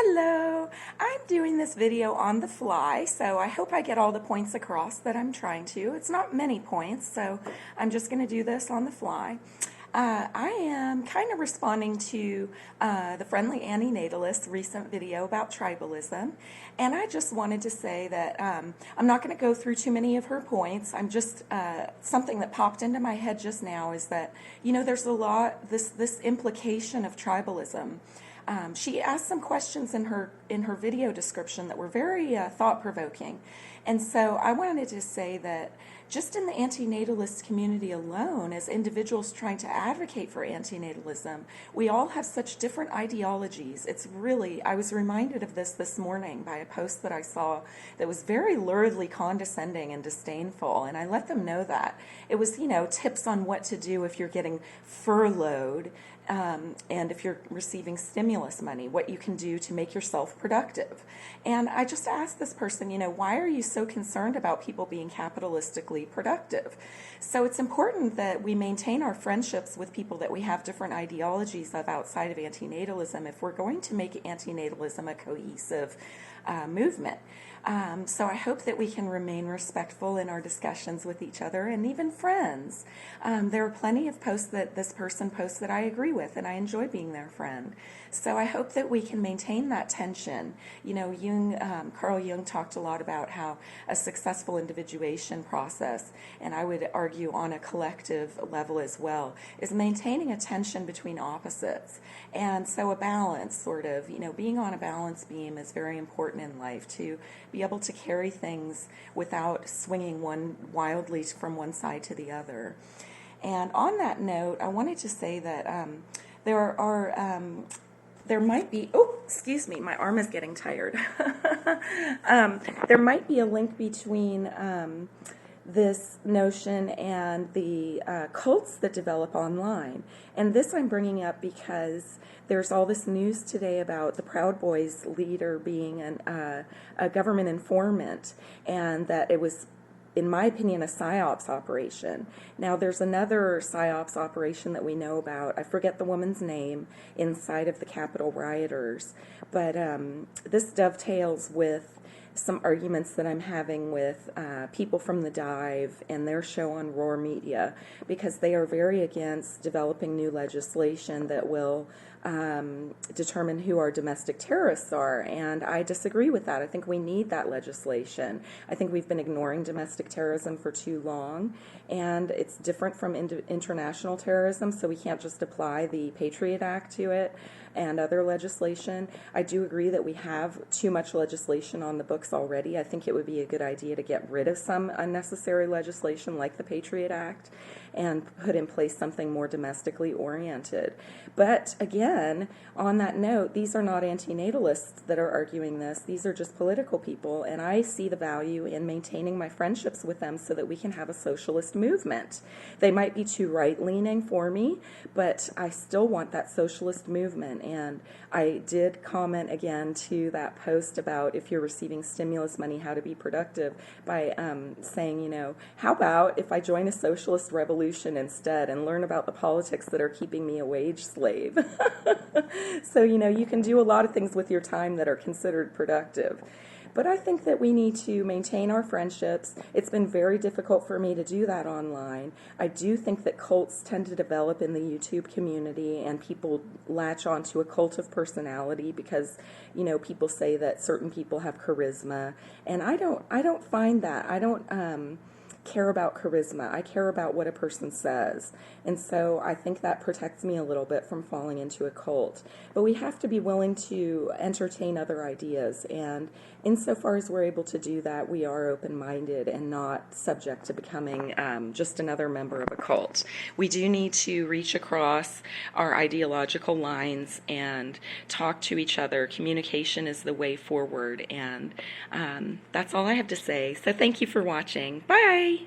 Hello! I'm doing this video on the fly, so I hope I get all the points across that I'm trying to. It's not many points, so I'm just going to do this on the fly. I am kind of responding to the Friendly Antinatalist's recent video about tribalism, and I just wanted to say that I'm not going to go through too many of her points. I'm just, something that popped into my head just now is that, there's a lot, this implication of tribalism. She asked some questions in her video description that were very thought-provoking. And so I wanted to say that just in the antinatalist community alone, as individuals trying to advocate for antinatalism, we all have such different ideologies. It's really, I was reminded of this morning by a post that I saw that was very luridly condescending and disdainful, and I let them know that. It was, tips on what to do if you're getting furloughed, and if you're receiving stimulus money, what you can do to make yourself productive. And I just asked this person, why are you so concerned about people being capitalistically productive? So it's important that we maintain our friendships with people that we have different ideologies of outside of antinatalism if we're going to make antinatalism a cohesive movement. So I hope that we can remain respectful in our discussions with each other and even friends. There are plenty of posts that this person posts that I agree with, and I enjoy being their friend. So I hope that we can maintain that tension. Carl Jung talked a lot about how a successful individuation process, and I would argue on a collective level as well, is maintaining a tension between opposites. And so a balance, sort of, being on a balance beam is very important in life, to be able to carry things without swinging one wildly from one side to the other. And on that note, I wanted to say that there might be, excuse me, my arm is getting tired. There might be a link between this notion and the cults that develop online. And this I'm bringing up because there's all this news today about the Proud Boys leader being a government informant, and that it was, in my opinion, a PSYOPs operation. Now, there's another PSYOPs operation that we know about. I forget the woman's name, inside of the Capitol rioters. But this dovetails with some arguments that I'm having with people from The Dive and their show on Roar Media, because they are very against developing new legislation that will determine who our domestic terrorists are, and I disagree with that. I think we need that legislation. I think we've been ignoring domestic terrorism for too long, and it's different from international terrorism, so we can't just apply the Patriot Act to it and other legislation. I do agree that we have too much legislation on the books already. I think it would be a good idea to get rid of some unnecessary legislation like the Patriot Act and put in place something more domestically oriented. But again, on that note, these are not antinatalists that are arguing this. These are just political people, and I see the value in maintaining my friendships with them so that we can have a socialist movement. They might be too right-leaning for me, but I still want that socialist movement. And I did comment again to that post about if you're receiving stimulus money, how to be productive, by saying, how about if I join a socialist revolution instead and learn about the politics that are keeping me a wage slave? So, you can do a lot of things with your time that are considered productive. But I think that we need to maintain our friendships. It's been very difficult for me to do that online. I do think that cults tend to develop in the YouTube community, and people latch onto a cult of personality because, people say that certain people have charisma, and I don't find that. I don't care about charisma. I care about what a person says. And so I think that protects me a little bit from falling into a cult. But we have to be willing to entertain other ideas. And insofar as we're able to do that, we are open-minded and not subject to becoming just another member of a cult. We do need to reach across our ideological lines and talk to each other. Communication is the way forward. And that's all I have to say. So thank you for watching. Bye!